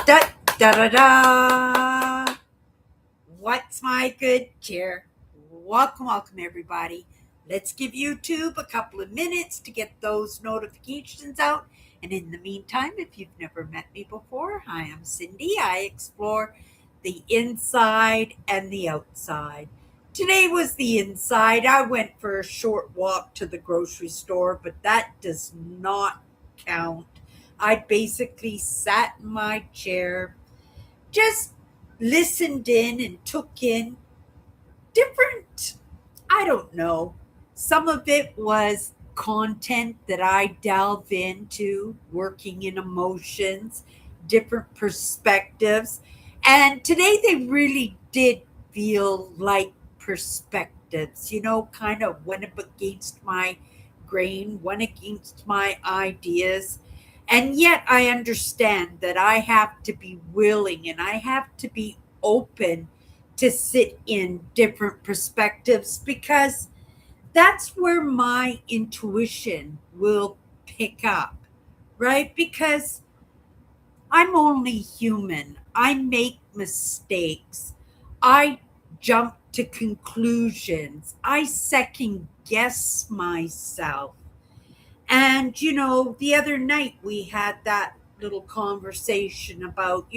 Da da da da. What's my good cheer? Welcome, everybody. Let's give YouTube a couple of minutes to get those notifications out. And in the meantime, if you've never met me before, hi, I'm Cindy. I explore the inside and the outside. Today was the inside. I went for a short walk to the grocery store, but that does not count. I basically sat in my chair, just listened in and took in different, I don't know. Some of it was content that I delve into, working in emotions, different perspectives. And today they really did feel like perspectives, kind of went up against my grain, went against my ideas. And yet I understand that I have to be willing and I have to be open to sit in different perspectives because that's where my intuition will pick up, right? Because I'm only human. I make mistakes. I jump to conclusions. I second guess myself. And, the other night we had that little conversation about,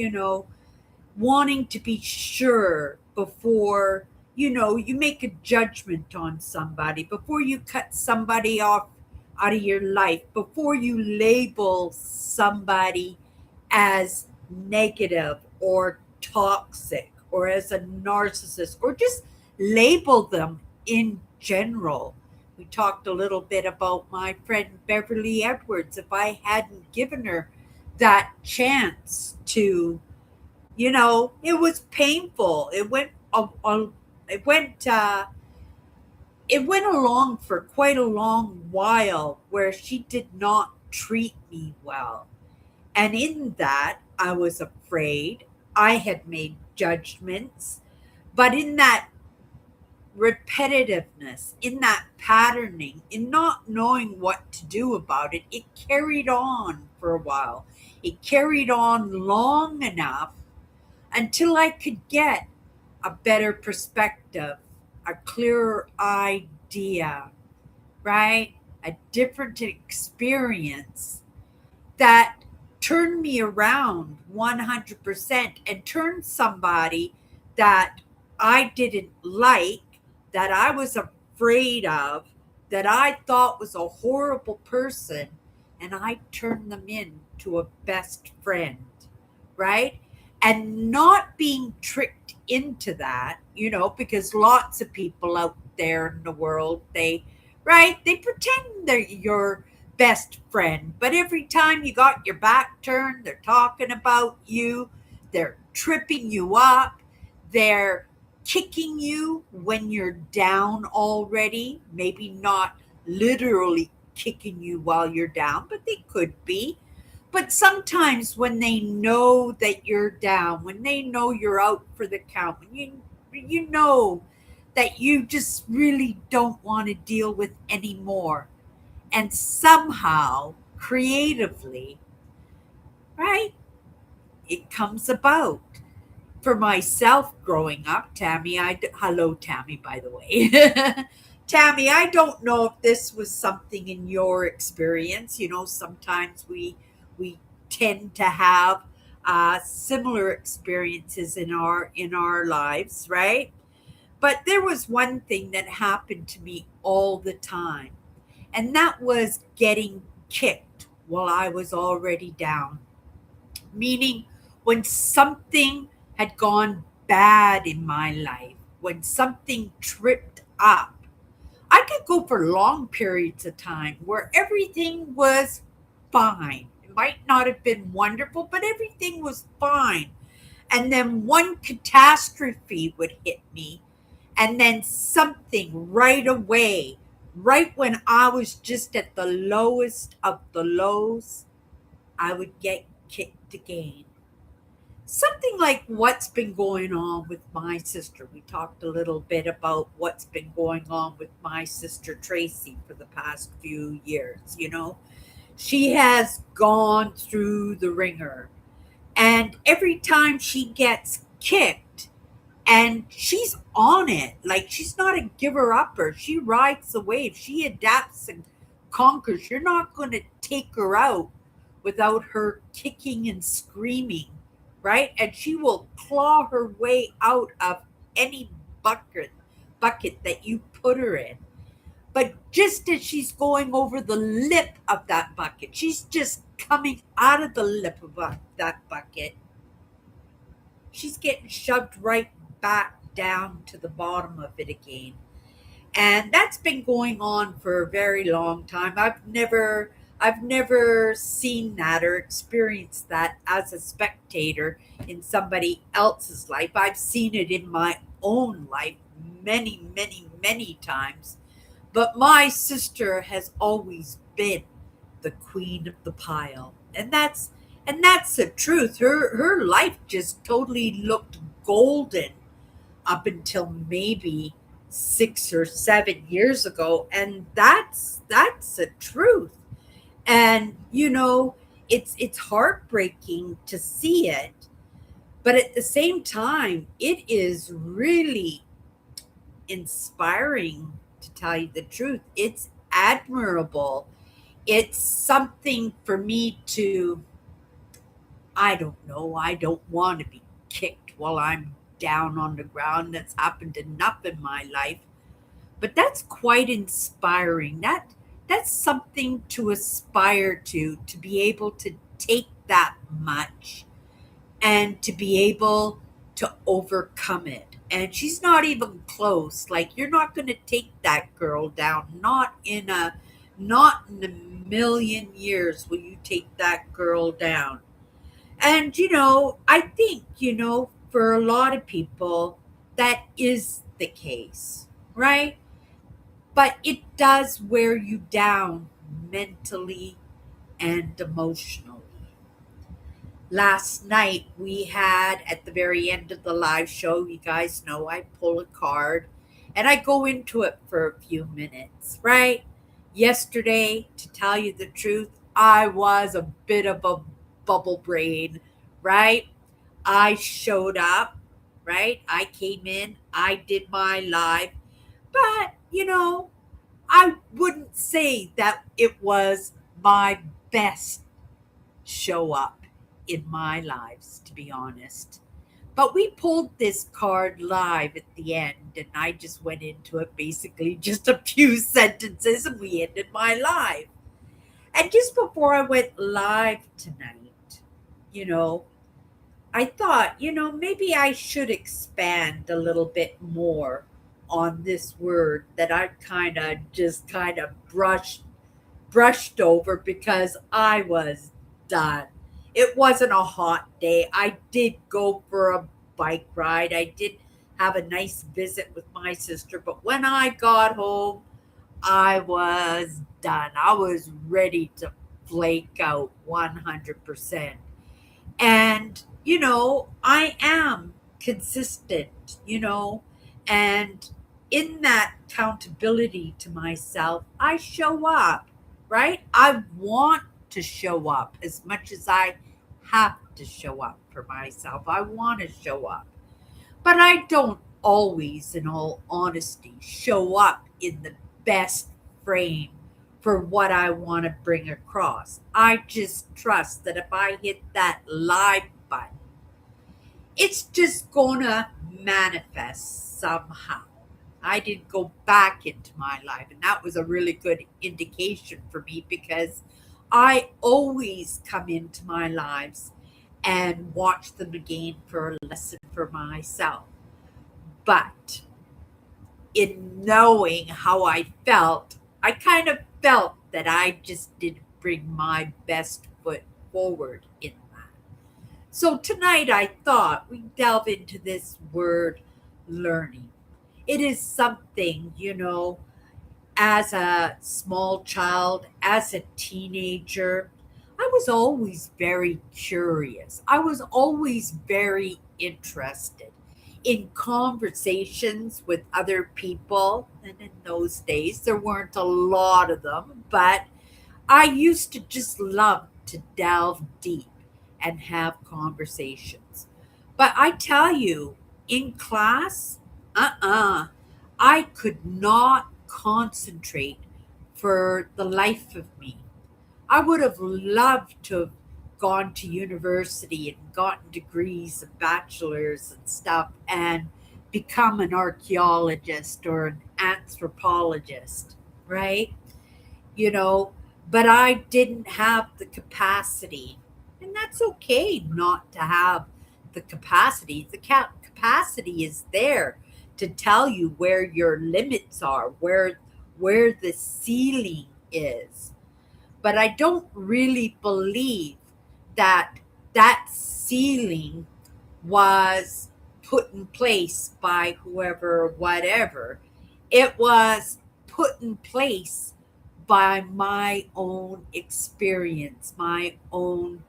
wanting to be sure before you make a judgment on somebody, before you cut somebody off out of your life, before you label somebody as negative or toxic or as a narcissist or just label them in general. We talked a little bit about my friend Beverly Edwards. If I hadn't given her that chance to, it was painful. It went it went along for quite a long while where she did not treat me well. And in that, I was afraid. I had made judgments, but in that repetitiveness, in that patterning, in not knowing what to do about it, it carried on for a while. It carried on long enough until I could get a better perspective, a clearer idea, right? A different experience that turned me around 100% and turned somebody that I didn't like, that I was afraid of, that I thought was a horrible person, and I turned them into a best friend, right? And not being tricked into that, because lots of people out there in the world, right, they pretend they're your best friend, but every time you got your back turned, they're talking about you, they're tripping you up, they're kicking you when you're down already, maybe not literally kicking you while you're down, but they could be. But sometimes when they know that you're down, when they know you're out for the count, when you know that you just really don't want to deal with anymore, and somehow creatively, right, it comes about. For myself growing up, Tammy, hello Tammy, by the way. Tammy, I don't know if this was something in your experience. Sometimes we tend to have similar experiences in our lives, right? But there was one thing that happened to me all the time, and that was getting kicked while I was already down. Meaning, when something had gone bad in my life, when something tripped up, I could go for long periods of time where everything was fine. It might not have been wonderful, but everything was fine. And then one catastrophe would hit me, and then something right away, right when I was just at the lowest of the lows, I would get kicked again. Something like what's been going on with my sister. We talked a little bit about what's been going on with my sister Tracy for the past few years. She has gone through the ringer. And every time she gets kicked, and she's on it, like she's not a giver upper. She rides the wave. She adapts and conquers. You're not going to take her out without her kicking and screaming, right? And she will claw her way out of any bucket that you put her in. But just as she's going over the lip of that bucket, she's just coming out of the lip of that bucket, she's getting shoved right back down to the bottom of it again. And that's been going on for a very long time. I've never seen that or experienced that as a spectator in somebody else's life. I've seen it in my own life many, many, many times. But my sister has always been the queen of the pile. And that's the truth. Her life just totally looked golden up until maybe 6 or 7 years ago. And that's the truth. And it's heartbreaking to see it, but at the same time, it is really inspiring, to tell you the truth. It's admirable. It's something for me to, I don't know, I don't want to be kicked while I'm down on the ground. That's happened enough in my life. But that's quite inspiring. That's something to aspire to be able to take that much and to be able to overcome it. And she's not even close. Like, you're not going to take that girl down. Not in a million years will you take that girl down. And I think, for a lot of people that is the case, right? But it does wear you down mentally and emotionally. Last night we had, at the very end of the live show, you guys know I pull a card and I go into it for a few minutes, right? Yesterday, to tell you the truth, I was a bit of a bubble brain, right? I showed up, right? I came in, I did my live, but I wouldn't say that it was my best show up in my lives, to be honest. But we pulled this card live at the end, and I just went into it basically just a few sentences, and we ended my live. And just before I went live tonight, you know, I thought, maybe I should expand a little bit more on this word that I kind of brushed over because I was done. It wasn't a hot day. I did go for a bike ride. I did have a nice visit with my sister, but when I got home, I was done. I was ready to flake out 100%. And, I am consistent, and in that accountability to myself, I show up, right? I want to show up as much as I have to show up for myself. I want to show up. But I don't always, in all honesty, show up in the best frame for what I want to bring across. I just trust that if I hit that live button, it's just gonna manifest somehow. I did go back into my life, and that was a really good indication for me because I always come into my lives and watch them again for a lesson for myself. But in knowing how I felt, I kind of felt that I just didn't bring my best foot forward in that. So tonight I thought we'd delve into this word learning. It is something, as a small child, as a teenager, I was always very curious. I was always very interested in conversations with other people. And in those days, there weren't a lot of them, but I used to just love to delve deep and have conversations. But I tell you, in class, I could not concentrate for the life of me. I would have loved to have gone to university and gotten degrees and bachelors and stuff and become an archaeologist or an anthropologist, right? You know, but I didn't have the capacity. And that's okay not to have the capacity. The capacity is there to tell you where your limits are, where the ceiling is. But I don't really believe that that ceiling was put in place by whoever or whatever. It was put in place by my own experience, my own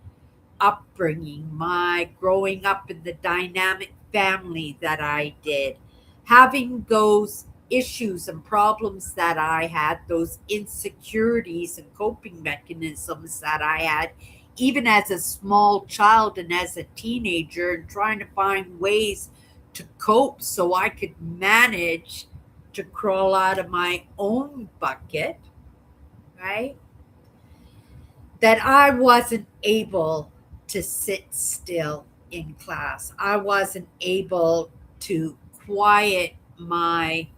upbringing, my growing up in the dynamic family that I did, having those issues and problems that I had, those insecurities and coping mechanisms that I had, even as a small child and as a teenager, and trying to find ways to cope so I could manage to crawl out of my own bucket, right? That I wasn't able to sit still in class. I wasn't able to quiet my,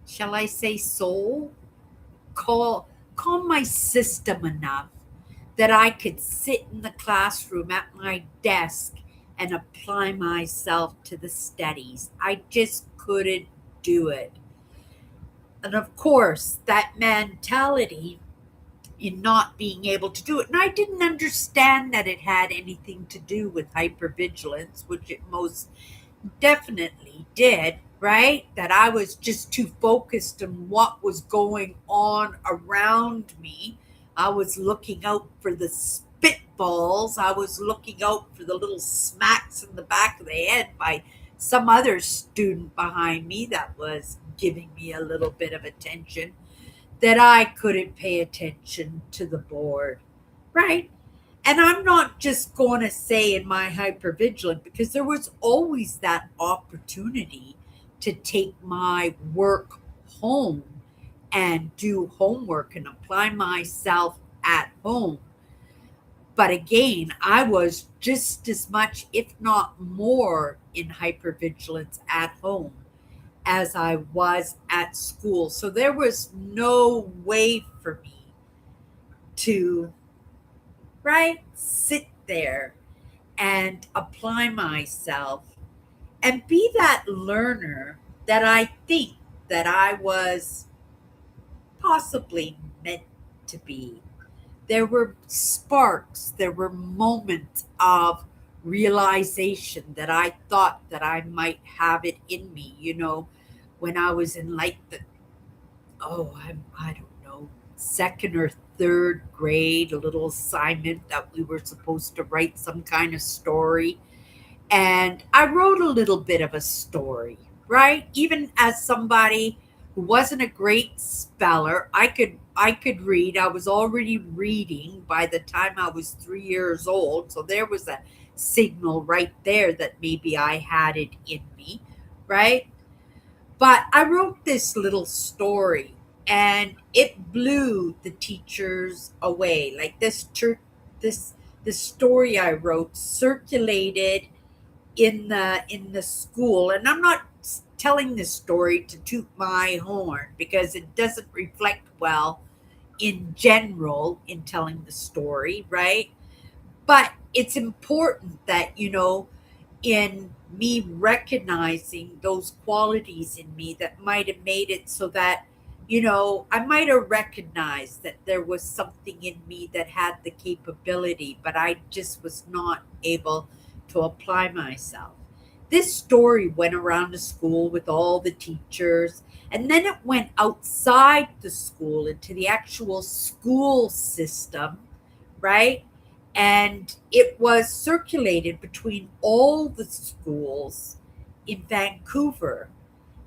shall I say, soul? Calm my system enough that I could sit in the classroom at my desk and apply myself to the studies. I just couldn't do it. And of course, that mentality in not being able to do it. And I didn't understand that it had anything to do with hypervigilance, which it most definitely did, right? That I was just too focused on what was going on around me. I was looking out for the spitballs, I was looking out for the little smacks in the back of the head by some other student behind me that was giving me a little bit of attention, that I couldn't pay attention to the board, right? And I'm not just going to say in my hypervigilant, because there was always that opportunity to take my work home and do homework and apply myself at home. But again, I was just as much, if not more, in hypervigilance at home as I was at school. So there was no way for me to, right, sit there and apply myself and be that learner that I think that I was possibly meant to be. There were sparks, there were moments of realization that I thought that I might have it in me, when I was in like the, I don't know, second or third grade, a little assignment that we were supposed to write some kind of story. And I wrote a little bit of a story, right? Even as somebody who wasn't a great speller, I could read. I was already reading by the time I was 3 years old. So there was a signal right there that maybe I had it in me, right? But I wrote this little story and it blew the teachers away. Like this this story I wrote circulated in the school, and I'm not telling this story to toot my horn because it doesn't reflect well in general in telling the story, right? But it's important that, in me recognizing those qualities in me that might have made it so that, I might have recognized that there was something in me that had the capability, but I just was not able to apply myself. This story went around the school with all the teachers, and then it went outside the school into the actual school system, right? And it was circulated between all the schools in Vancouver.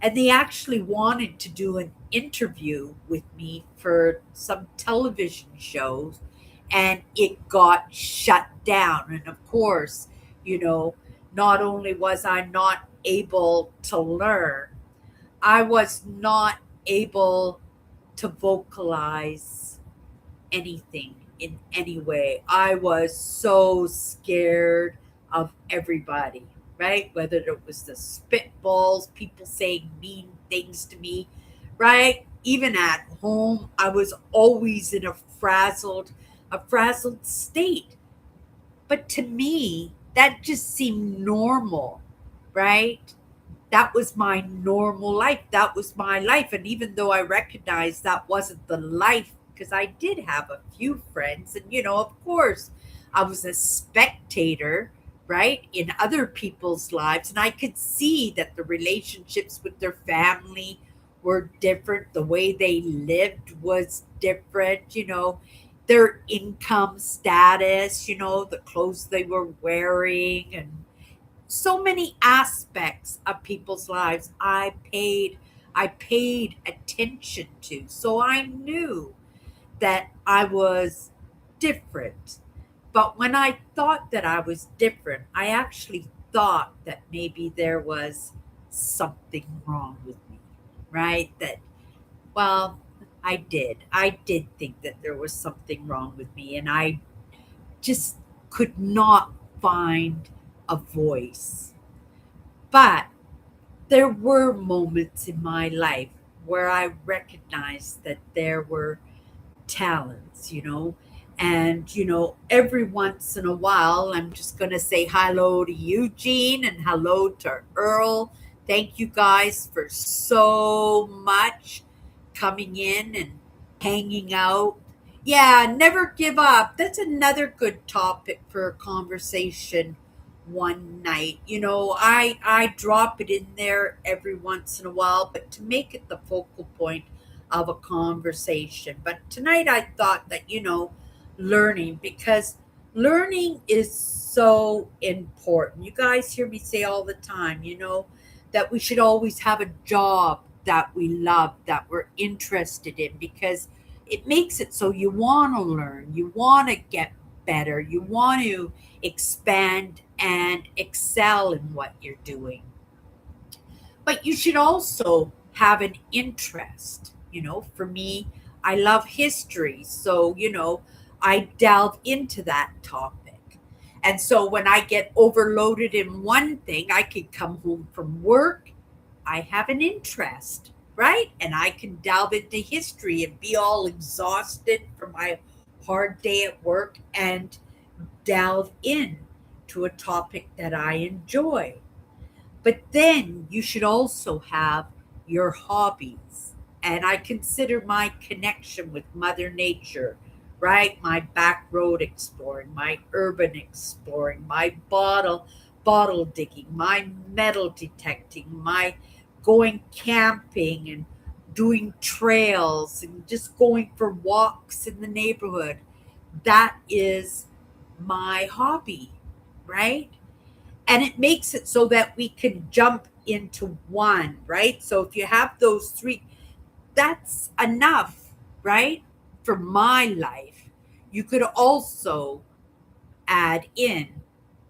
And they actually wanted to do an interview with me for some television shows, and it got shut down. And of course, you know, not only was I not able to learn, I was not able to vocalize anything in any way. I was so scared of everybody, right? Whether it was the spitballs, people saying mean things to me, right? Even at home, I was always in a frazzled state. But to me, that just seemed normal, right? That was my normal life. That was my life. And even though I recognized that wasn't the life, because I did have a few friends, and, of course, I was a spectator, right, in other people's lives. And I could see that the relationships with their family were different. The way they lived was different, their income status, the clothes they were wearing, and so many aspects of people's lives I paid attention to. So I knew that I was different. But when I thought that I was different, I actually thought that maybe there was something wrong with me, right? Well, I did think that there was something wrong with me, and I just could not find a voice. But there were moments in my life where I recognized that there were talents, and every once in a while, I'm just going to say hello to Eugene and hello to Earl. Thank you guys for so much coming in and hanging out. Yeah, never give up. That's another good topic for a conversation one night. I drop it in there every once in a while, but to make it the focal point of a conversation. But tonight I thought that, learning, because learning is so important. You guys hear me say all the time, that we should always have a job that we love, that we're interested in, because it makes it so you want to learn, you want to get better, you want to expand and excel in what you're doing. But you should also have an interest. For me, I love history. So, I delve into that topic. And so when I get overloaded in one thing, I can come home from work, I have an interest, right? And I can delve into history and be all exhausted from my hard day at work and delve in to a topic that I enjoy. But then you should also have your hobbies. And I consider my connection with Mother Nature, right? My back road exploring, my urban exploring, my bottle digging, my metal detecting, my going camping and doing trails and just going for walks in the neighborhood. That is my hobby, right? And it makes it so that we can jump into one, right? So if you have those three, that's enough, right? For my life. You could also add in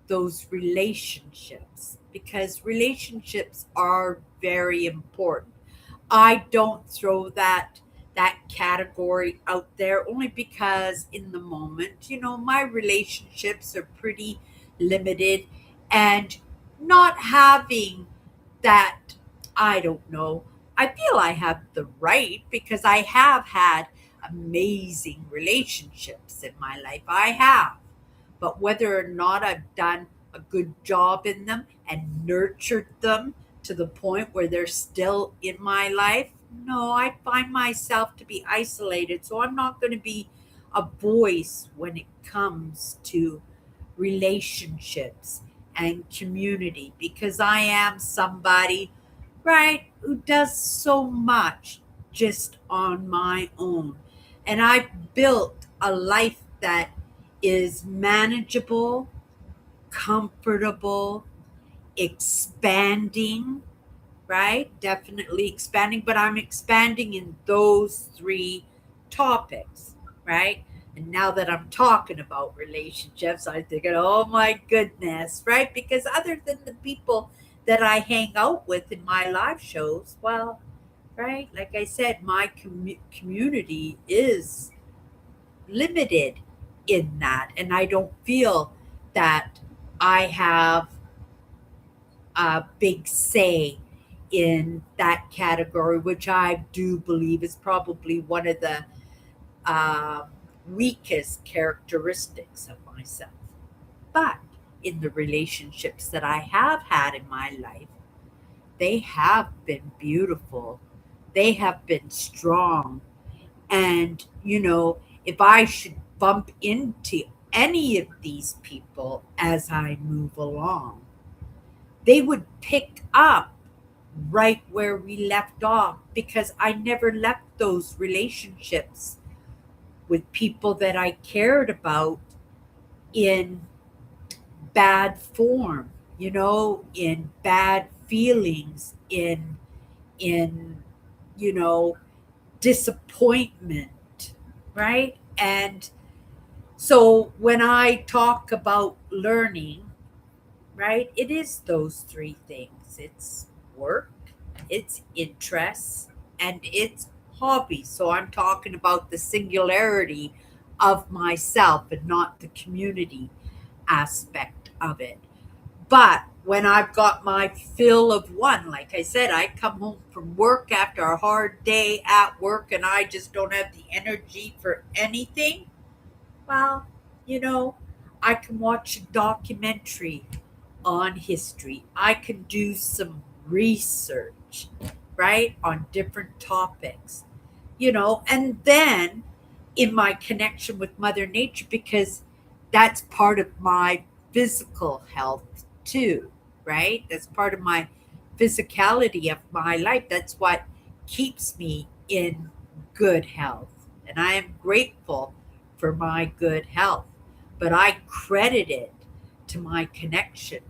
those relationships, because relationships are very important. I don't throw that category out there only because in the moment, my relationships are pretty limited, and not having that, I don't know. I feel I have the right because I have had amazing relationships in my life. I have. But whether or not I've done a good job in them and nurtured them to the point where they're still in my life, no, I find myself to be isolated. So I'm not going to be a voice when it comes to relationships and community, because I am somebody, right, who does so much just on my own. And I've built a life that is manageable, comfortable, expanding, right? Definitely expanding, but I'm expanding in those three topics, right? And now that I'm talking about relationships, I'm thinking, oh my goodness, right? Because other than the people that I hang out with in my live shows, well, right, like I said, my community is limited in that. And I don't feel that I have a big say in that category, which I do believe is probably one of the uh, weakest characteristics of myself. But in the relationships that I have had in my life, they have been beautiful, they have been strong. And, if I should bump into any of these people as I move along, they would pick up right where we left off because I never left those relationships with people that I cared about in bad form, in bad feelings, in you know disappointment, right? And so when I talk about learning, right, it is those three things. It's work, it's interests, and it's hobbies. So I'm talking about the singularity of myself and not the community aspect of it. But when I've got my fill of one, like I said, I come home from work after a hard day at work and I just don't have the energy for anything. Well, you know, I can watch a documentary on history. I can do some research, right, on different topics, and then in my connection with Mother Nature, because that's part of my physical health too, right? That's part of my physicality of my life. That's what keeps me in good health. And I am grateful for my good health. But I credit it to my connection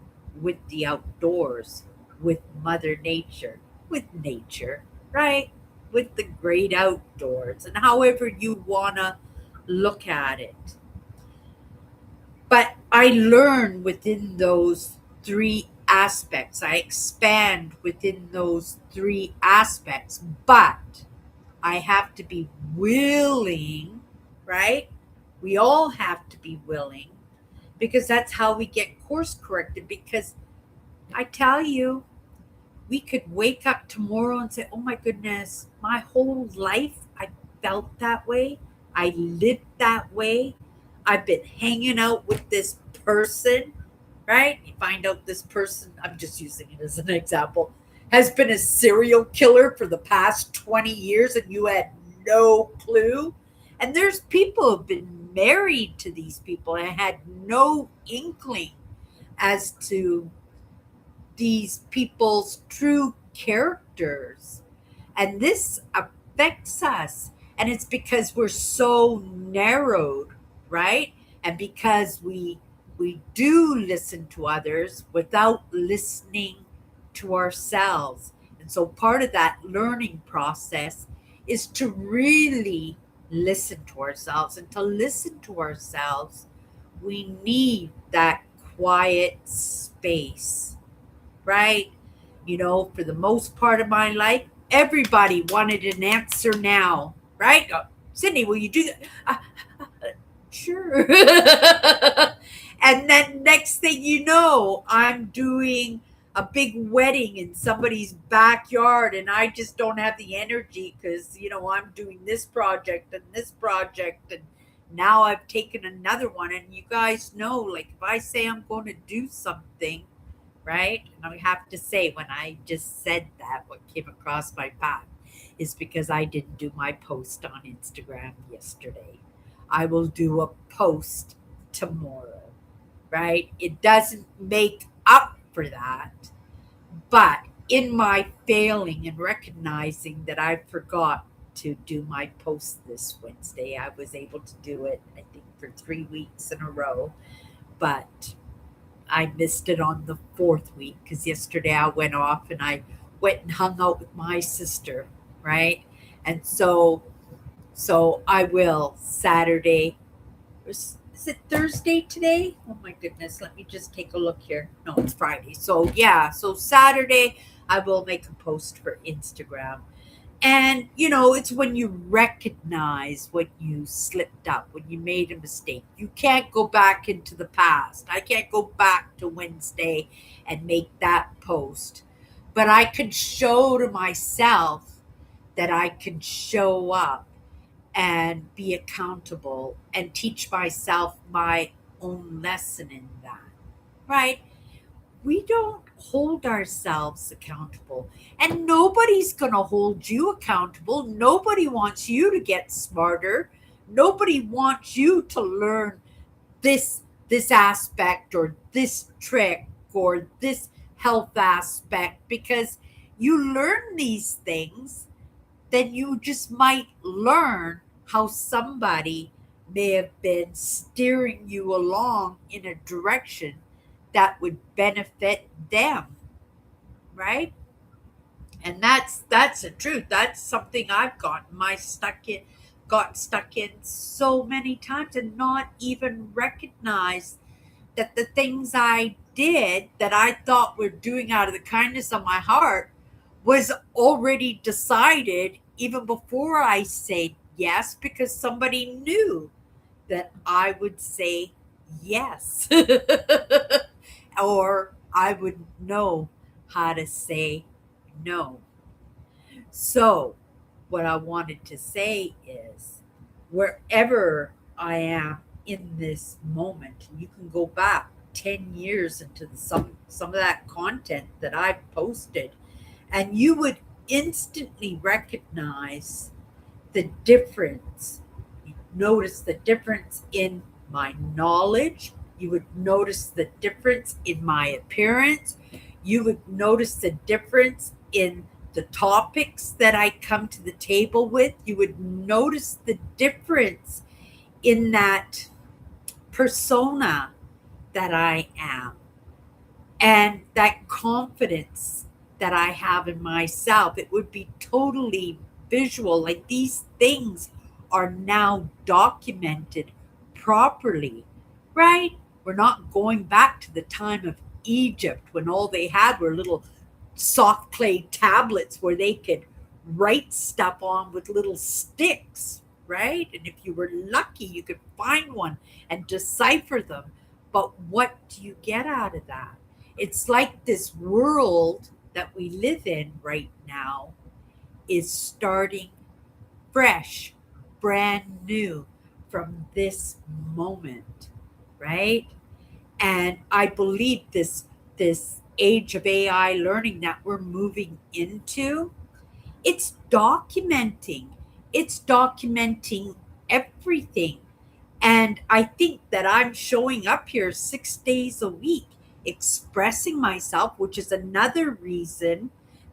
with the outdoors, with Mother Nature, with nature, right? With the great outdoors, and however you want to look at it. But I learn within those three aspects, I expand within those three aspects, but I have to be willing, right? We all have to be willing because that's how we get course corrected. Because I tell you, we could wake up tomorrow and say, oh my goodness, my whole life I felt that way. I lived that way. I've been hanging out with this person, right? You find out this person, I'm just using it as an example, has been a serial killer for the past 20 years and you had no clue. And there's people who've been married to these people and had no inkling as to these people's true characters. And this affects us. And it's because we're so narrowed, right? And because we do listen to others without listening to ourselves. And so part of that learning process is to really listen to ourselves. And to listen to ourselves, we need that quiet space, right? For the most part of my life, everybody wanted an answer now, right? Cindy, will you do that? Sure. And then next thing you know, I'm doing a big wedding in somebody's backyard, and I just don't have the energy because, I'm doing this project and this project. And now I've taken another one. And you guys know, like, if I say I'm going to do something, right? And I have to say, when I just said that, what came across my path is because I didn't do my post on Instagram yesterday. I will do a post tomorrow, right? It doesn't make up for that, but in my failing and recognizing that I forgot to do my post this Wednesday, I was able to do it, I think, for 3 weeks in a row. But I missed it on the fourth week because yesterday I went off and I went and hung out with my sister, right? And so I will Saturday. Is it Thursday today? Oh my goodness, let me just take a look here. No, it's Friday. So yeah, so Saturday I will make a post for Instagram. And it's when you recognize when you slipped up, when you made a mistake. You can't go back into the past. I can't go back to Wednesday and make that post. But I can show to myself that I can show up and be accountable and teach myself my own lesson in that, right? We don't hold ourselves accountable, and nobody's going to hold you accountable. Nobody wants you to get smarter. Nobody wants you to learn this aspect or this trick or this health aspect, because you learn these things, then you just might learn how somebody may have been steering you along in a direction that would benefit them, right? And that's the truth. That's something I've got stuck in so many times, and not even recognize that the things I did that I thought were doing out of the kindness of my heart was already decided even before I said yes, because somebody knew that I would say yes. Or I would know how to say no. So, what I wanted to say is, wherever I am in this moment, you can go back 10 years into some of that content that I've posted, and you would instantly recognize the difference. You notice the difference in my knowledge. You would notice the difference in my appearance. You would notice the difference in the topics that I come to the table with. You would notice the difference in that persona that I am, and that confidence that I have in myself. It would be totally visual. Like, these things are now documented properly, right? We're not going back to the time of Egypt when all they had were little soft clay tablets where they could write stuff on with little sticks, right? And if you were lucky, you could find one and decipher them. But what do you get out of that? It's like this world that we live in right now is starting fresh, brand new from this moment, right? And I believe this age of AI learning that we're moving into, it's documenting. It's documenting everything. And I think that I'm showing up here 6 days a week, expressing myself, which is another reason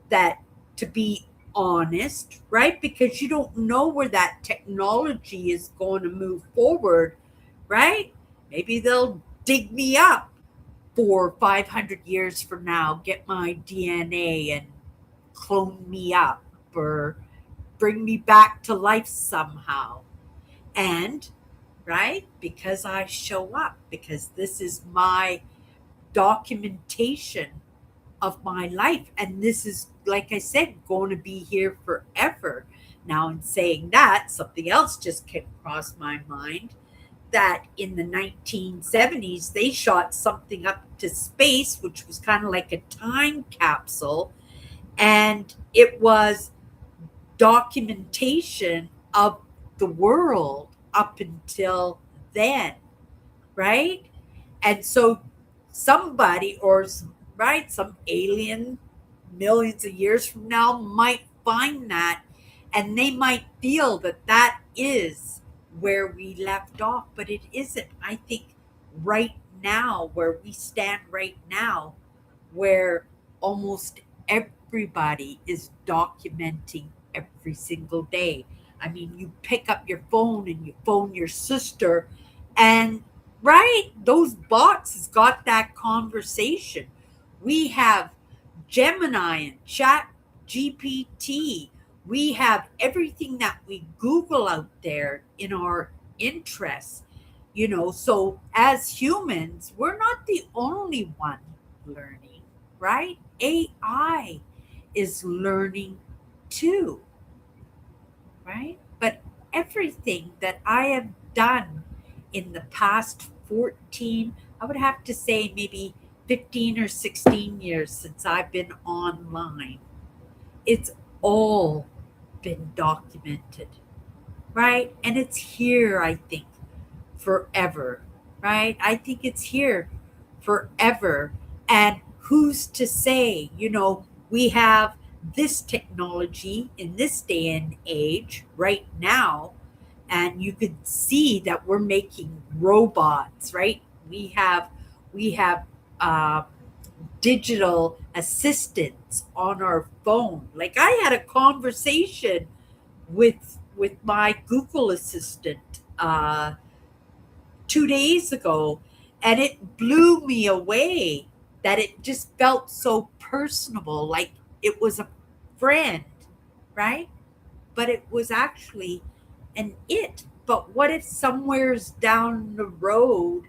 that to be honest, right? Because you don't know where that technology is going to move forward, right? Maybe they'll dig me up 400 or 500 years from now, get my DNA and clone me up, or bring me back to life somehow. And right? Because I show up, because this is my documentation of my life. And this is, like I said, going to be here forever. Now, in saying that, something else just came across my mind, that in the 1970s, they shot something up to space, which was kind of like a time capsule. And it was documentation of the world up until then, right? And so somebody, or right, some alien millions of years from now might find that, and they might feel that that is where we left off, but it isn't. I think right now, where we stand right now, where almost everybody is documenting every single day. I mean, you pick up your phone and you phone your sister, and right, those bots has got that conversation. We have Gemini and Chat GPT. We have everything that we Google out there in our interests. So as humans, we're not the only one learning, right? AI is learning too, right? But everything that I have done in the past 14, I would have to say maybe 15 or 16 years since I've been online, it's all been documented, right? And it's here, I think, forever, right? I think it's here forever. And who's to say, we have this technology in this day and age right now, and you could see that we're making robots, right? We have uh, digital assistants on our phone. Like I had a conversation with my Google assistant 2 days ago, and it blew me away that it just felt so personable, like it was a friend, right? But it was actually an it. But what if somewheres down the road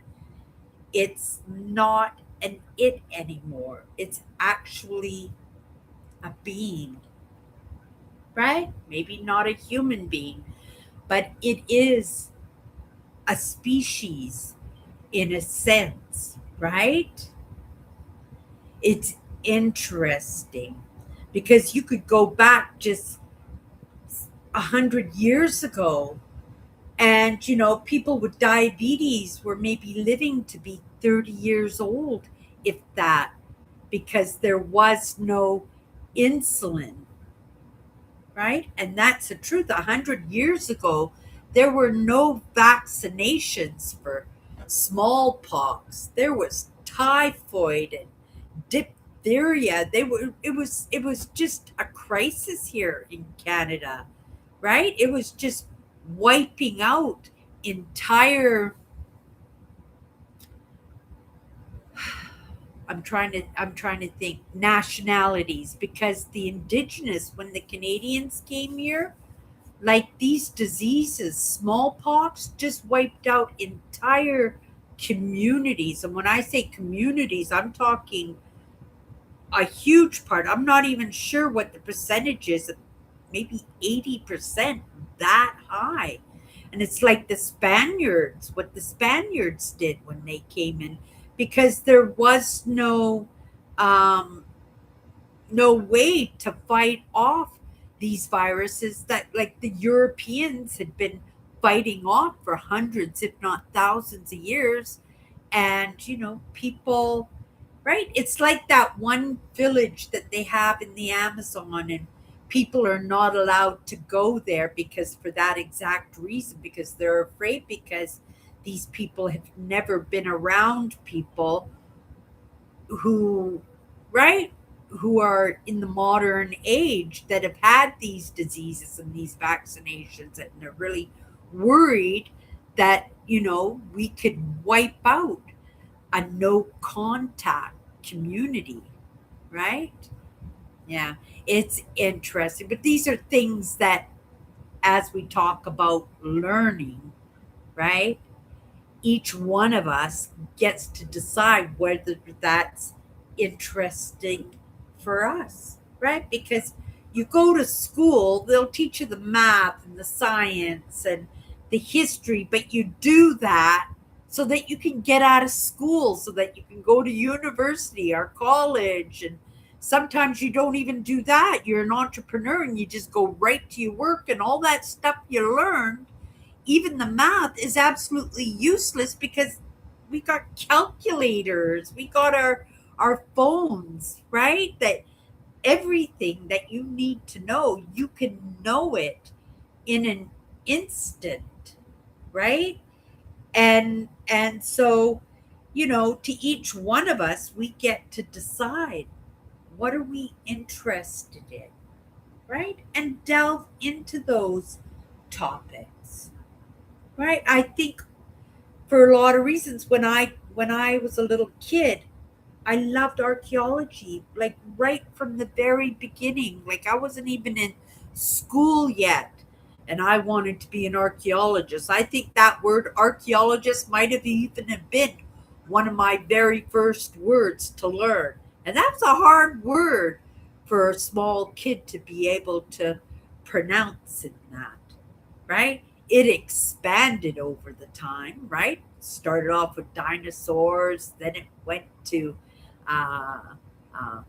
it's not an it anymore? It's actually a being, right? Maybe not a human being, but it is a species in a sense, right? It's interesting because you could go back just 100 years ago, and people with diabetes were maybe living to be 30 years old, if that, because there was no insulin, right? And that's the truth. 100 years ago, there were no vaccinations for smallpox. There was typhoid and diphtheria. It was just a crisis here in Canada, right? It was just wiping out entire. I'm trying to think nationalities, because the indigenous, when the Canadians came here, like these diseases, smallpox just wiped out entire communities. And when I say communities, I'm talking a huge part. I'm not even sure what the percentage is, maybe 80%, that high. And it's like what the Spaniards did when they came in, because there was um, no way to fight off these viruses that, like, the Europeans had been fighting off for hundreds, if not thousands of years. And, people, right? It's like that one village that they have in the Amazon, and people are not allowed to go there because, for that exact reason, because they're afraid, because these people have never been around people who, right, who are in the modern age that have had these diseases and these vaccinations, and they're really worried that, we could wipe out a no contact community, right? Yeah, it's interesting. But these are things that, as we talk about learning, right, each one of us gets to decide whether that's interesting for us, right? Because you go to school, they'll teach you the math and the science and the history, but you do that so that you can get out of school, so that you can go to university or college. And sometimes you don't even do that. You're an entrepreneur and you just go right to your work, and all that stuff you learned, even the math, is absolutely useless, because we got calculators, we got our phones, right? That everything that you need to know, you can know it in an instant, right? And so, to each one of us, we get to decide, what are we interested in, right? And delve into those topics, right? I think, for a lot of reasons, when I was a little kid, I loved archaeology, like right from the very beginning. Like I wasn't even in school yet, and I wanted to be an archaeologist. I think that word archaeologist might have even have been one of my very first words to learn. And that's a hard word for a small kid to be able to pronounce in that, right? It expanded over the time, right? Started off with dinosaurs, then it went to uh, uh,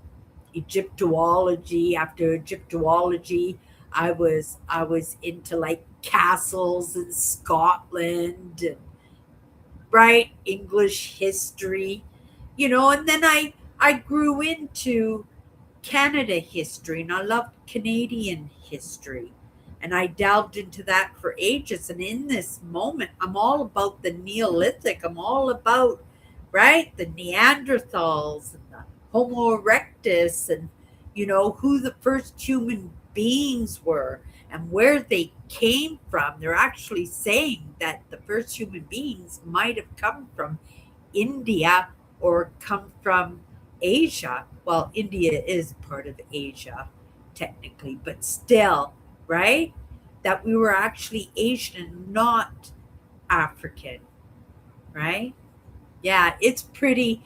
Egyptology. After Egyptology, I was into like castles in Scotland, and, right, English history, and then I grew into Canada history, and I loved Canadian history. And I delved into that for ages. And in this moment, I'm all about the Neolithic. I'm all about, right, the Neanderthals and the Homo erectus, and, who the first human beings were and where they came from. They're actually saying that the first human beings might have come from India or come from Asia. Well, India is part of Asia, technically, but still, right? That we were actually Asian, not African, right? Yeah, it's pretty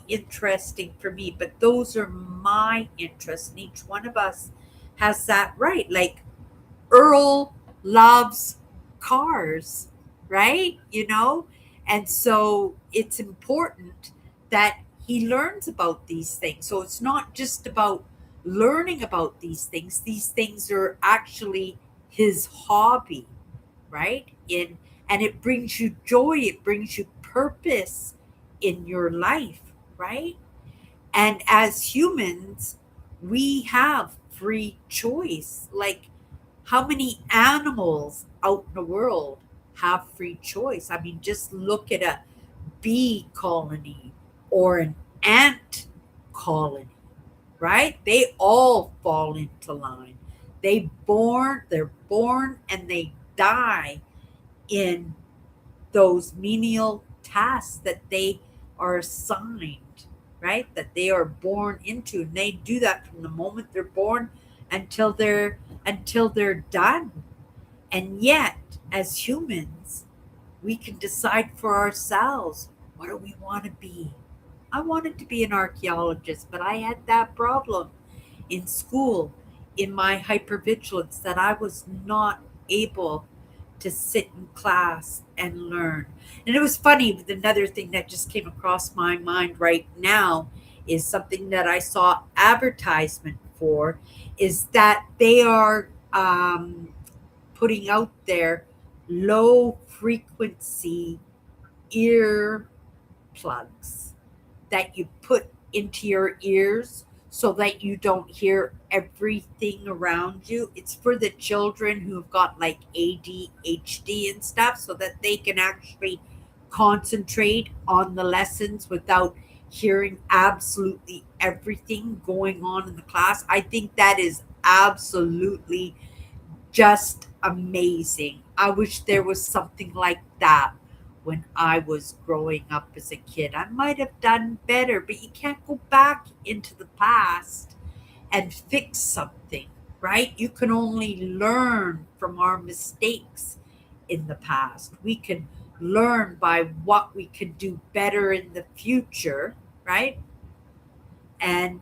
interesting for me, but those are my interests, and each one of us has that right. Like Earl loves cars, right? And so it's important that he learns about these things. So it's not just about learning about these things are actually his hobby, right? And it brings you joy, it brings you purpose in your life, right? And as humans, we have free choice. Like, how many animals out in the world have free choice? I mean, just look at a bee colony or an ant colony, right? They all fall into line. They're born and they die in those menial tasks that they are assigned, right? That they are born into. And they do that from the moment they're born until they're done. And yet, as humans, we can decide for ourselves, what do we want to be? I wanted to be an archaeologist, but I had that problem in school, in my hypervigilance, that I was not able to sit in class and learn. And it was funny, but another thing that just came across my mind right now is something that I saw advertisement for, is that they are putting out there low frequency ear plugs that you put into your ears so that you don't hear everything around you. It's for the children who've got like ADHD and stuff, so that they can actually concentrate on the lessons without hearing absolutely everything going on in the class. I think that is absolutely just amazing. I wish there was something like that when I was growing up as a kid. I might have done better, but you can't go back into the past and fix something, right? You can only learn from our mistakes in the past. We can learn by what we can do better in the future, right? And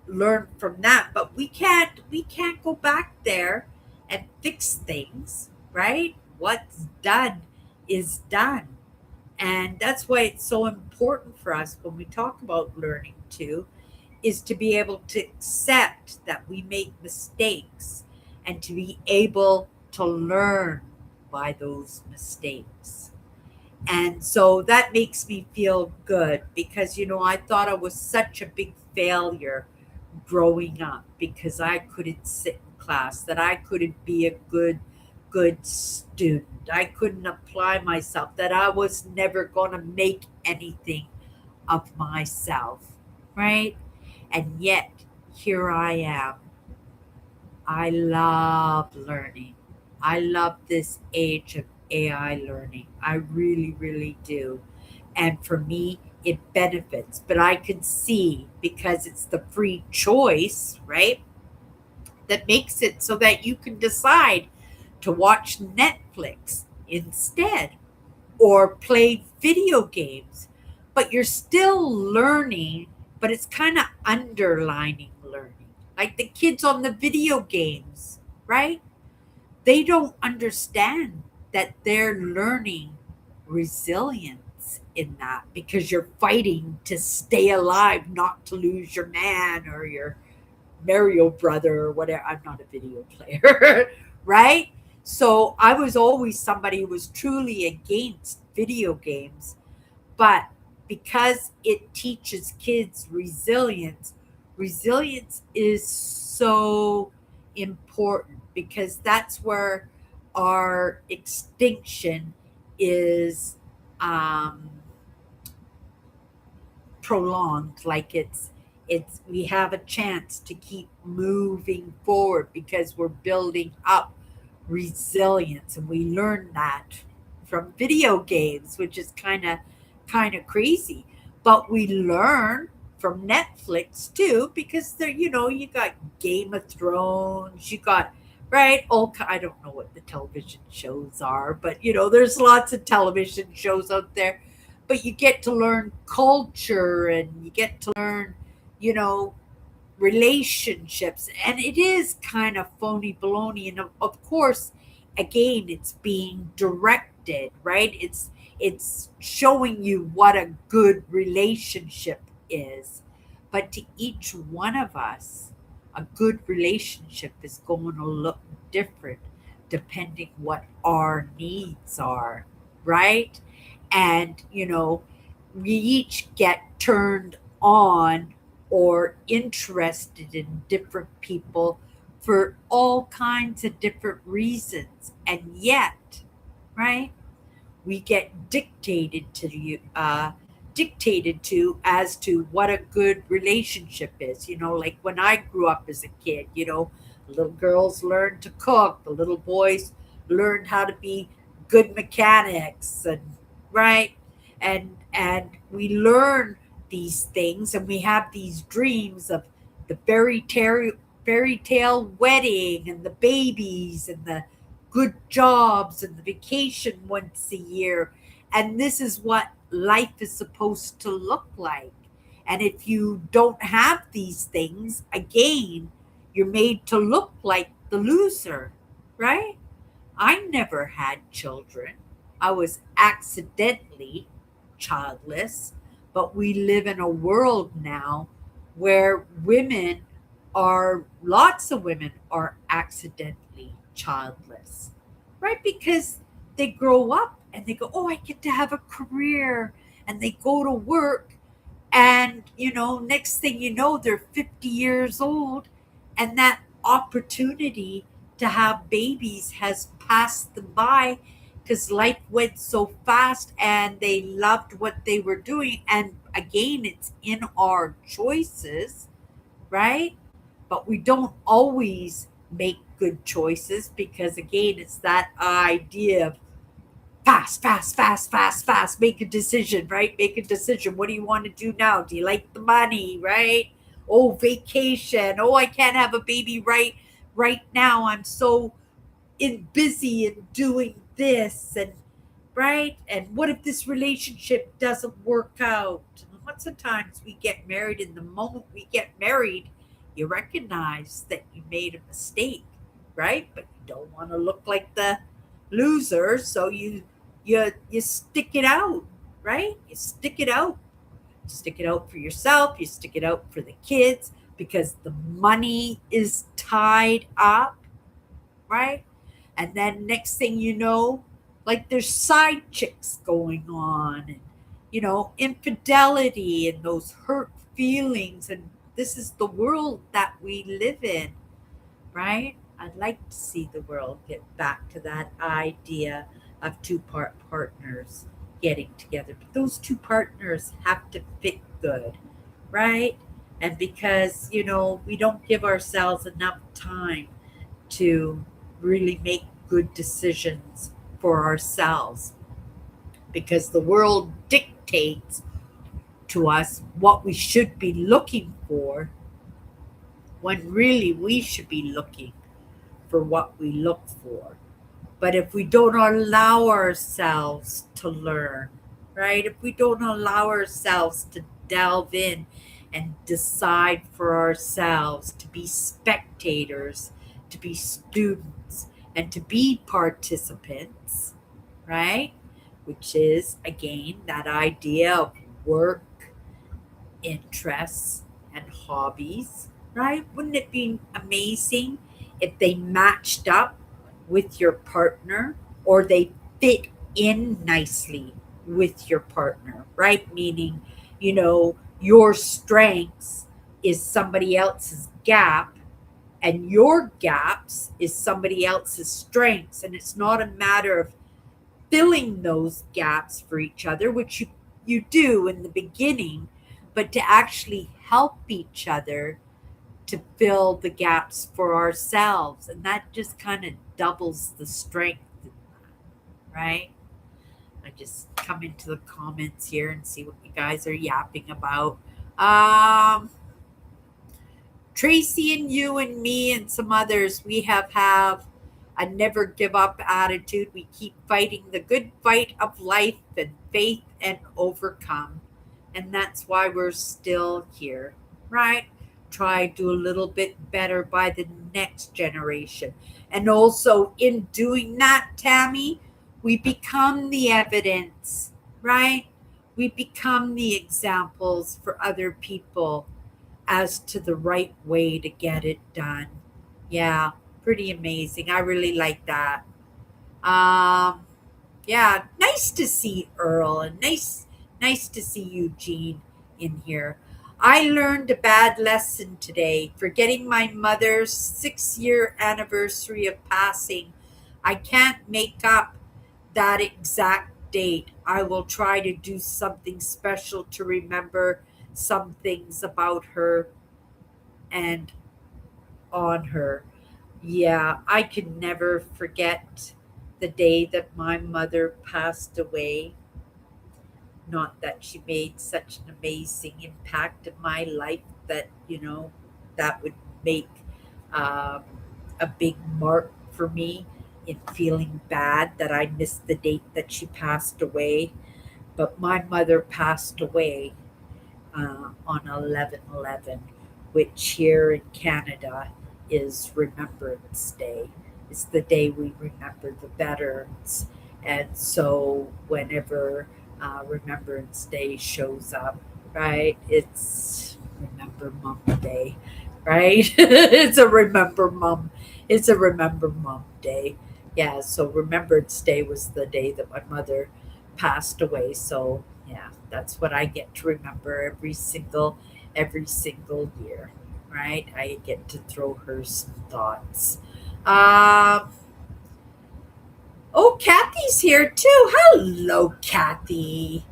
learn from that, but we can't go back there and fix things, right? What's done is done. And that's why it's so important for us when we talk about learning too, is to be able to accept that we make mistakes and to be able to learn by those mistakes. And so that makes me feel good because, I thought I was such a big failure growing up because I couldn't sit in class, that I couldn't be a good student. I couldn't apply myself, that I was never going to make anything of myself, right? And yet, here I am. I love learning. I love this age of AI learning. I really, really do. And for me, it benefits. But I could see, because it's the free choice, right, that makes it so that you can decide to watch Netflix instead or play video games. But you're still learning, but it's kind of underlining learning. Like the kids on the video games, right? They don't understand that they're learning resilience in that, because you're fighting to stay alive, not to lose your man or your Mario brother or whatever. I'm not a video player, right? So I was always somebody who was truly against video games, but because it teaches kids resilience, resilience is so important, because that's where our extinction is um, prolonged. Like it's we have a chance to keep moving forward because we're building up resilience, and we learn that from video games, which is kind of crazy. But we learn from Netflix too, because there, you got Game of Thrones, you got, right, I don't know what the television shows are, but there's lots of television shows out there. But you get to learn culture, and you get to learn, you know relationships, and it is kind of phony baloney. And of course, again, it's being directed, right? It's showing you what a good relationship is. But to each one of us, a good relationship is going to look different depending what our needs are, right? And we each get turned on or interested in different people for all kinds of different reasons. And yet, right, we get dictated to as to what a good relationship is. Like when I grew up as a kid, the little girls learned to cook, the little boys learned how to be good mechanics, and right, and we learn these things, and we have these dreams of the fairy tale wedding, and the babies, and the good jobs, and the vacation once a year. And this is what life is supposed to look like. And if you don't have these things, again, you're made to look like the loser, right? I never had children. I was accidentally childless, but we live in a world now where lots of women are accidentally childless, right? Because they grow up and they go, oh, I get to have a career, and they go to work, and next thing you know, they're 50 years old, and that opportunity to have babies has passed them by, because life went so fast and they loved what they were doing. And again, it's in our choices, right? But we don't always make good choices, because again, it's that idea of fast, fast, fast, fast, fast. Make a decision, right? Make a decision. What do you want to do now? Do you like the money, right? Oh, vacation. Oh, I can't have a baby right now. I'm so busy in doing this, and right. And what if this relationship doesn't work out? And lots of times we get married, and the moment we get married, you recognize that you made a mistake, right? But you don't want to look like the loser, so you stick it out, right? You stick it out. You stick it out for yourself, you stick it out for the kids, because the money is tied up, right? And then next thing you know, like there's side chicks going on, and infidelity, and those hurt feelings. And this is the world that we live in, right? I'd like to see the world get back to that idea of partners getting together. But those two partners have to fit good, right? And because, we don't give ourselves enough time to really make good decisions for ourselves. because the world dictates to us what we should be looking for when really we should be looking for what we look for. But if we don't allow ourselves to learn, right? If we don't allow ourselves to delve in and decide for ourselves, to be spectators, to be students, and to be participants, right? Which is, again, that idea of work, interests, and hobbies, right? Wouldn't it be amazing if they matched up with your partner or they fit in nicely with your partner, right? Meaning, your strengths is somebody else's gap and your gaps is somebody else's strengths. And it's not a matter of filling those gaps for each other, which you do in the beginning, but to actually help each other to fill the gaps for ourselves. And that just kind of doubles the strength, right? I just come into the comments here and see what you guys are yapping about. Um, Tracy and you and me and some others, we have a never give up attitude. We keep fighting the good fight of life and faith and overcome. And that's why we're still here, right? Try to do a little bit better by the next generation. And also, in doing that, Tammy, we become the evidence, right? We become the examples for other people as to the right way to get it done. Yeah, pretty amazing. I really like that. Um, yeah, nice to see Earl and nice to see Eugene in here. I learned a bad lesson today. Forgetting my mother's 6-year anniversary of passing. I can't make up that exact date. I will try to do something special to remember some things about her and on her. Yeah, I can never forget the day that my mother passed away. Not that she made such an amazing impact in my life that, that would make um, a big mark for me in feeling bad that I missed the date that she passed away. But my mother passed away on 11/11, which here in Canada is Remembrance Day. It's the day we remember the veterans. And so whenever Remembrance Day shows up, right, it's Remember Mom Day, right? It's a Remember Mom Day. Yeah, so Remembrance Day was the day that my mother passed away. So yeah, that's what I get to remember every single year, right? I get to throw her some thoughts. Um, oh, Kathy's here too. Hello, Kathy.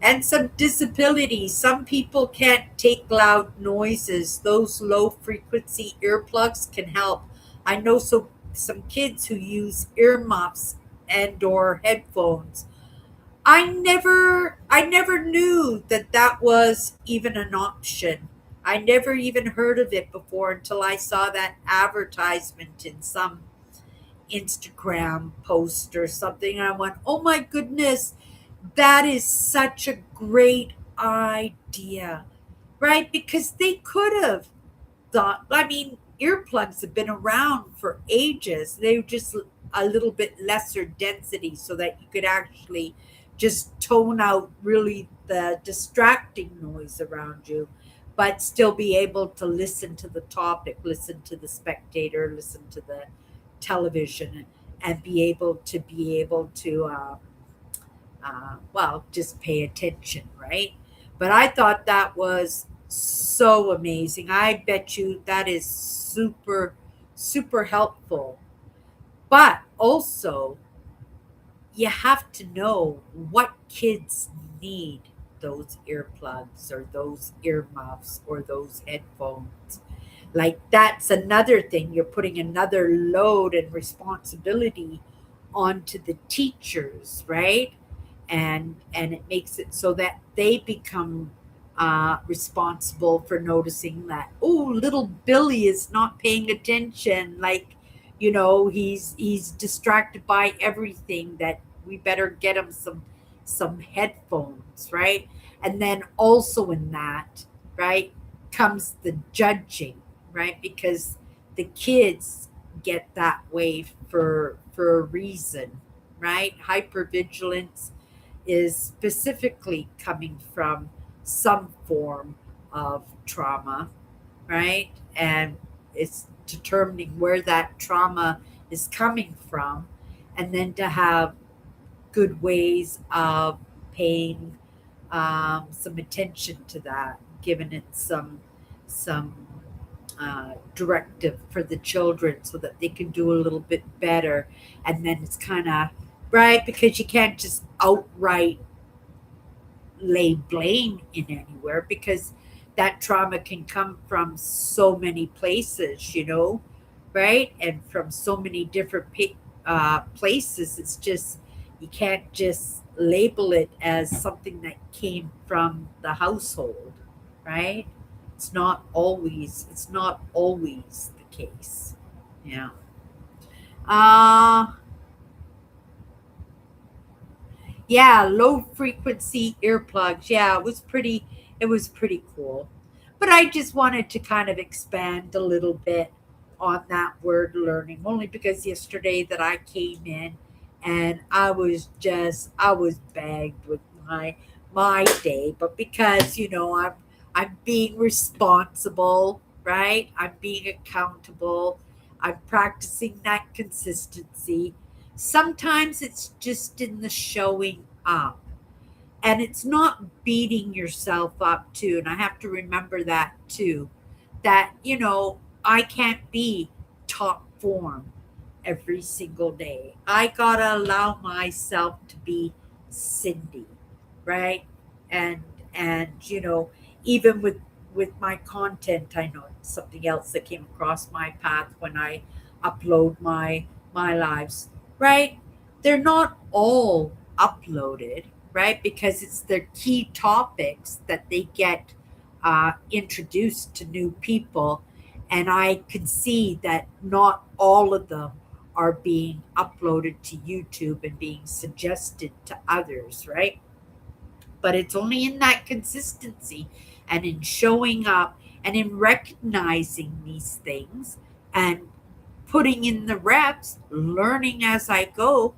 And some disabilities. Some people can't take loud noises. Those low frequency earplugs can help. I know some kids who use earmuffs and or headphones. I never knew that was even an option. I never even heard of it before until I saw that advertisement in some Instagram post or something. And I went, "Oh my goodness, that is such a great idea." Right? Because they could have thought, I mean, earplugs have been around for ages. They were just a little bit lesser density so that you could actually just tone out really the distracting noise around you, but still be able to listen to the topic, listen to the spectator, listen to the television, and be able to well, just pay attention, right? But I thought that was so amazing. I bet you that is super, super helpful. But also, you have to know what kids need those earplugs or those earmuffs or those headphones. Like, that's another thing. You're putting another load and responsibility onto the teachers, right? and it makes it so that they become responsible for noticing that, oh, little Billy is not paying attention, like, he's distracted by everything, that we better get him some headphones, right? And then also in that, right, comes the judging, right? Because the kids get that way for a reason, right? Hypervigilance is specifically coming from some form of trauma, right? And it's determining where that trauma is coming from, and then to have good ways of paying some attention to that, giving it some directive for the children so that they can do a little bit better. And then it's kind of right, because you can't just outright lay blame in anywhere, because that trauma can come from so many places, right? And from so many different places. It's just, you can't just label it as something that came from the household, right? It's not always the case. Yeah. Uh Yeah, low frequency earplugs. Yeah, it was pretty cool. But I just wanted to kind of expand a little bit on that word learning, only because yesterday that I came in and I was bagged with my day, but because, I'm being responsible, right? I'm being accountable. I'm practicing that consistency. Sometimes it's just in the showing up, and it's not beating yourself up too. And I have to remember that too, that, I can't be top form every single day. I gotta allow myself to be Cindy, right? And even with my content, I know it's something else that came across my path when I upload my lives, right? They're not all uploaded, right? Because it's their key topics that they get introduced to new people, and I could see that not all of them are being uploaded to YouTube and being suggested to others, right? But it's only in that consistency and in showing up and in recognizing these things and putting in the reps, learning as I go,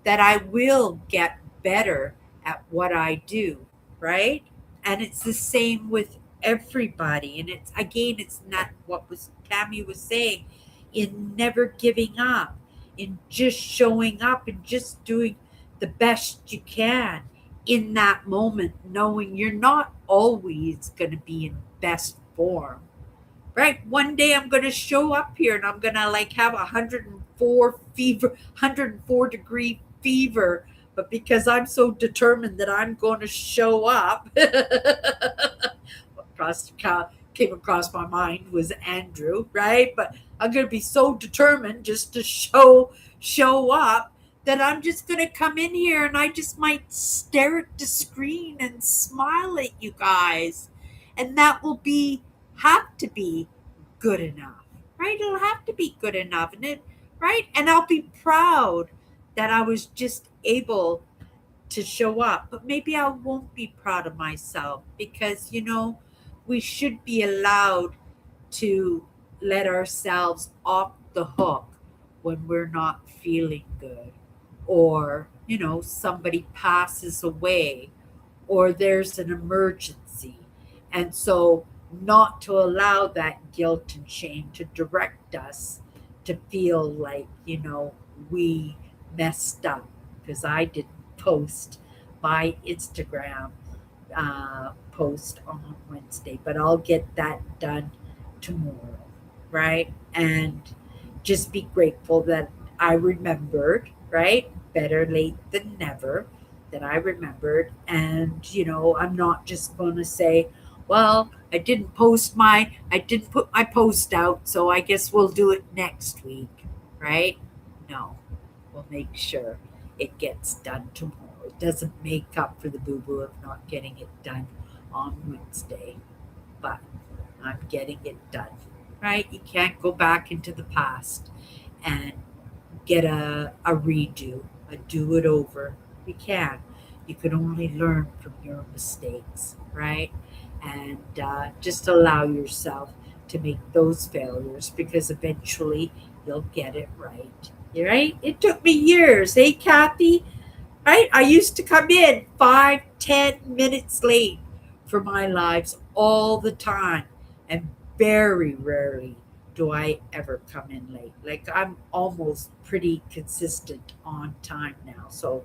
that I will get better at what I do, right? And it's the same with everybody. And it's, again, it's not what was Tammy was saying, in never giving up, in just showing up and just doing the best you can in that moment, knowing you're not always going to be in best form, right? One day I'm going to show up here and I'm going to like have 104 fever, 104-degree fever. But because I'm so determined that I'm going to show up, across came across my mind was Andrew, right? But I'm going to be so determined just to show up, that I'm just going to come in here and I just might stare at the screen and smile at you guys, and that will be have to be good enough, right? It'll have to be good enough, and it right, and I'll be proud that I was just able to show up. But maybe I won't be proud of myself, because we should be allowed to let ourselves off the hook when we're not feeling good, or somebody passes away, or there's an emergency. And so, not to allow that guilt and shame to direct us to feel like, we messed up because I didn't post my Instagram post on Wednesday, but I'll get that done tomorrow, right? And just be grateful that I remembered, right? Better late than never, that I remembered. And, I'm not just going to say, well, I didn't put my post out, so I guess we'll do it next week, right? No, we'll make sure it gets done tomorrow. doesn't make up for the boo-boo of not getting it done on Wednesday. But I'm getting it done, right? You can't go back into the past and get a redo, a do it over. You can. You can only learn from your mistakes, right? And just allow yourself to make those failures because eventually you'll get it right. Right? It took me years, hey, Kathy? Right? I used to come in 5, 10 minutes late for my lives all the time. And very rarely do I ever come in late. Like I'm almost pretty consistent on time now. So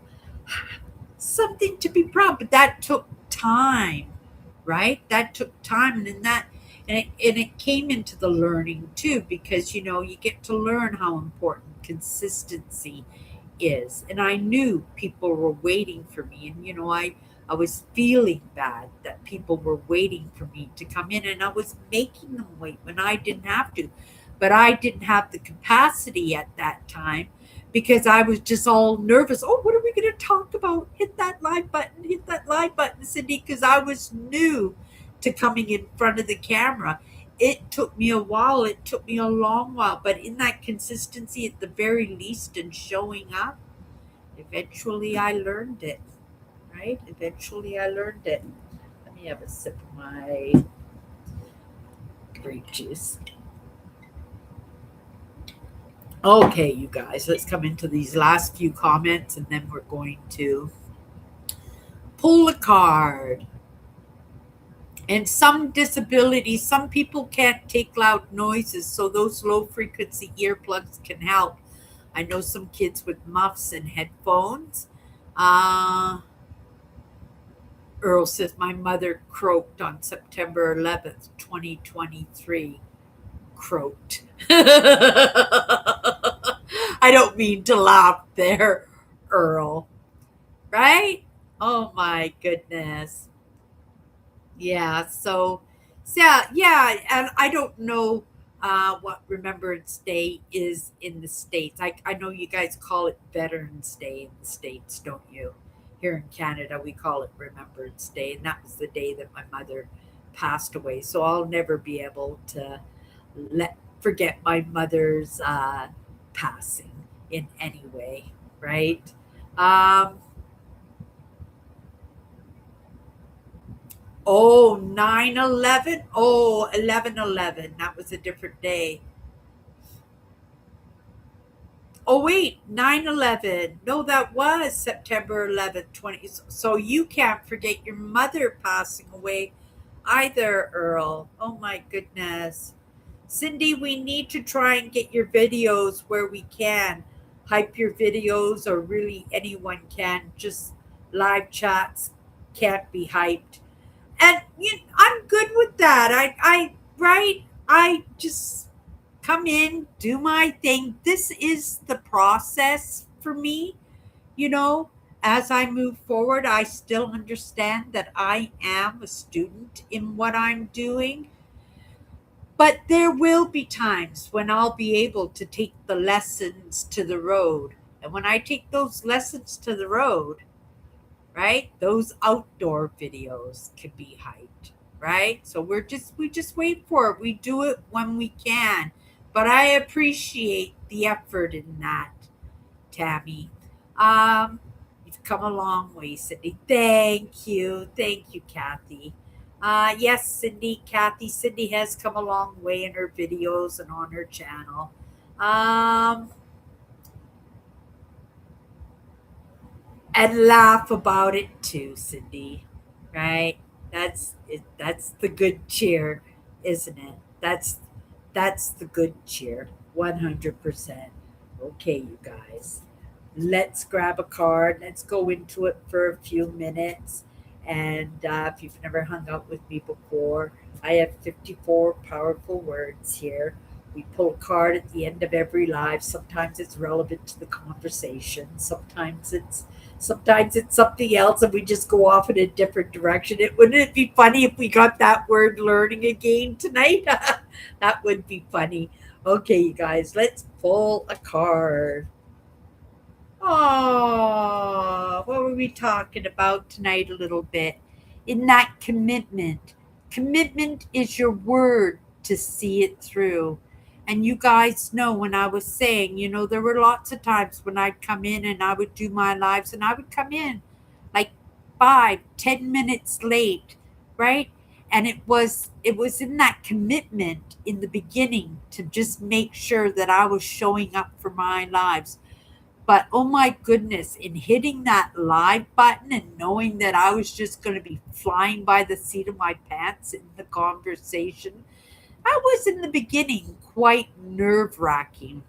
something to be proud, but that took time, right? That took time, and that and it came into the learning too, because you get to learn how important consistency is. And I knew people were waiting for me, and I was feeling bad that people were waiting for me to come in, and I was making them wait when I didn't have to. But I didn't have the capacity at that time because I was just all nervous. Oh, what are we going to talk about? Hit that live button, Cindy, because I was new to coming in front of the camera. It took me a while. It took me a long while. But in that consistency, at the very least, and showing up, eventually I learned it, right? Eventually I learned it. Let me have a sip of my grape juice. Okay, you guys, let's come into these last few comments and then we're going to pull a card. And some disabilities, some people can't take loud noises, so those low frequency earplugs can help. I know some kids with muffs and headphones. Earl says, my mother croaked on September 11th, 2023. Croaked. I don't mean to laugh there, Earl. Right? Oh my goodness. Yeah, yeah, and I don't know what Remembrance Day is in the States. I know you guys call it Veterans Day in the States, don't you? Here in Canada, we call it Remembrance Day, and that was the day that my mother passed away. So I'll never be able to forget my mother's passing in any way, right? Um, Oh, 9/11. Oh, 11/11. That was a different day. Oh, wait, 9/11. No, that was September 11th, 20. So you can't forget your mother passing away either, Earl. Oh, my goodness. Cindy, we need to try and get your videos where we can. Hype your videos, or really anyone can. Just live chats can't be hyped. And I'm good with that. Right? I just come in, do my thing. This is the process for me, you know. As I move forward, I still understand that I am a student in what I'm doing, but there will be times when I'll be able to take the lessons to the road. And when I take those lessons to the road, right? Those outdoor videos can be hyped, right? So we just wait for it. We do it when we can. But I appreciate the effort in that, Tammy. Um, you've come a long way, Cindy. Thank you. Thank you, Kathy. Yes, Cindy has come a long way in her videos and on her channel. Um, and laugh about it too, Cindy. Right? That's it. That's the good cheer, isn't it? That's the good cheer. 100%. Okay, you guys. Let's grab a card. Let's go into it for a few minutes. And if you've never hung out with me before, I have 54 powerful words here. We pull a card at the end of every live. Sometimes it's relevant to the conversation. Sometimes it's something else, and we just go off in a different direction. Wouldn't it be funny if we got that word learning again tonight? That would be funny. Okay, you guys, let's pull a card. Oh, what were we talking about tonight a little bit? In that commitment. Commitment is your word to see it through. And you guys know when I was saying, there were lots of times when I'd come in and I would do my lives and I would come in like 5, 10 minutes late, right? And it was in that commitment in the beginning to just make sure that I was showing up for my lives. But oh my goodness, in hitting that live button and knowing that I was just going to be flying by the seat of my pants in the conversation, that was in the beginning quite nerve wracking.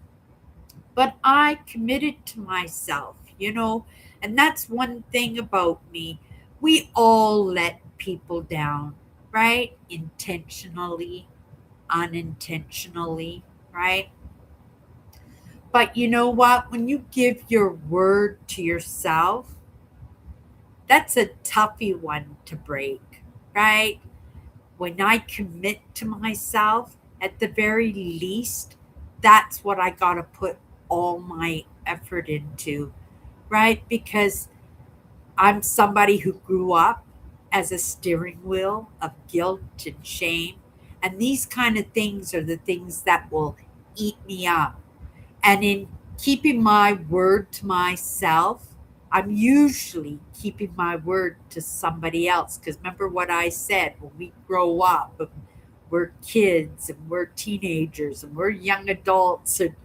But I committed to myself, and that's one thing about me. We all let people down, right? Intentionally, unintentionally, right? But you know what? When you give your word to yourself, that's a toughy one to break, right? When I commit to myself, at the very least, that's what I got to put all my effort into, right? Because I'm somebody who grew up as a steering wheel of guilt and shame. And these kind of things are the things that will eat me up. And in keeping my word to myself, I'm usually keeping my word to somebody else. Because remember what I said, when we grow up, and we're kids and we're teenagers and we're young adults, and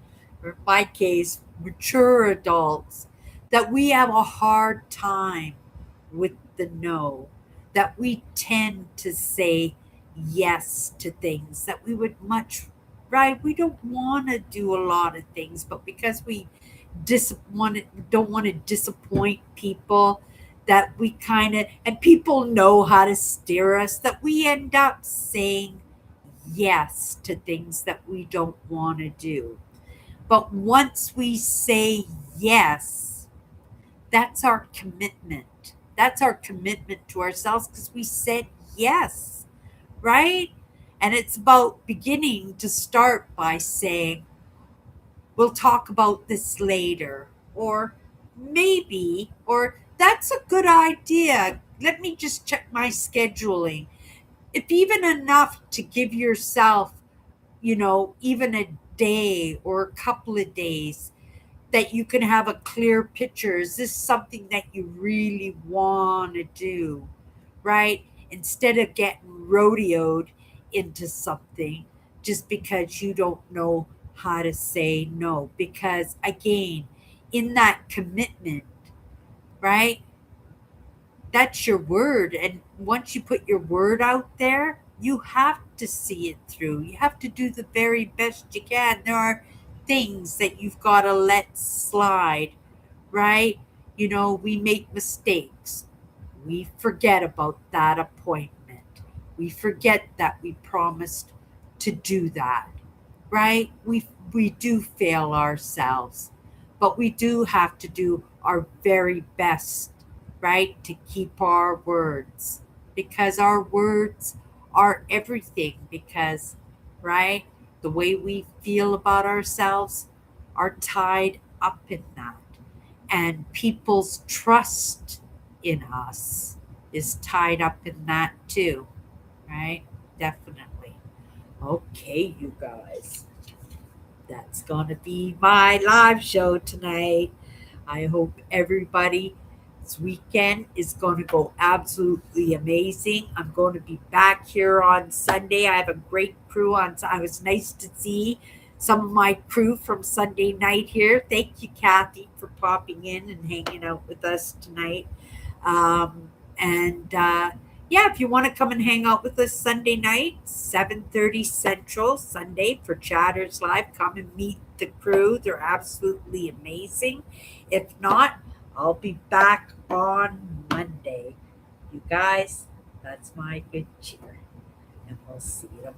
or in my case, mature adults, that we have a hard time with the no, that we tend to say yes to things that we would much, right? We don't want to do a lot of things, but because we don't want to disappoint people, that we kind of, and people know how to steer us, that we end up saying yes to things that we don't want to do. But once we say yes, that's our commitment. That's our commitment to ourselves because we said yes, right? And it's about beginning to start by saying, we'll talk about this later, or maybe, or that's a good idea. Let me just check my scheduling. If even enough to give yourself, even a day or a couple of days that you can have a clear picture. Is this something that you really want to do? Right? Instead of getting rodeoed into something just because you don't know how to say no. Because again, in that commitment, right? That's your word. And once you put your word out there, you have to see it through. You have to do the very best you can. There are things that you've got to let slide, right? We make mistakes. We forget about that appointment. We forget that we promised to do that, right? We do fail ourselves, but we do have to do our very best, right, to keep our words, because our words are everything. Because, right, the way we feel about ourselves are tied up in that, and people's trust in us is tied up in that too, right? Definitely. Okay, you guys, that's going to be my live show tonight. I hope everybody's weekend is going to go absolutely amazing. I'm going to be back here on Sunday. I have a great crew on. I was nice to see some of my crew from Sunday night here. Thank you, Kathy, for popping in and hanging out with us tonight. And yeah, if you want to come and hang out with us Sunday night, 7:30 Central Sunday for Chatters Live, come and meet the crew. They're absolutely amazing. If not, I'll be back on Monday. You guys, that's my good cheer. And we'll see you tomorrow.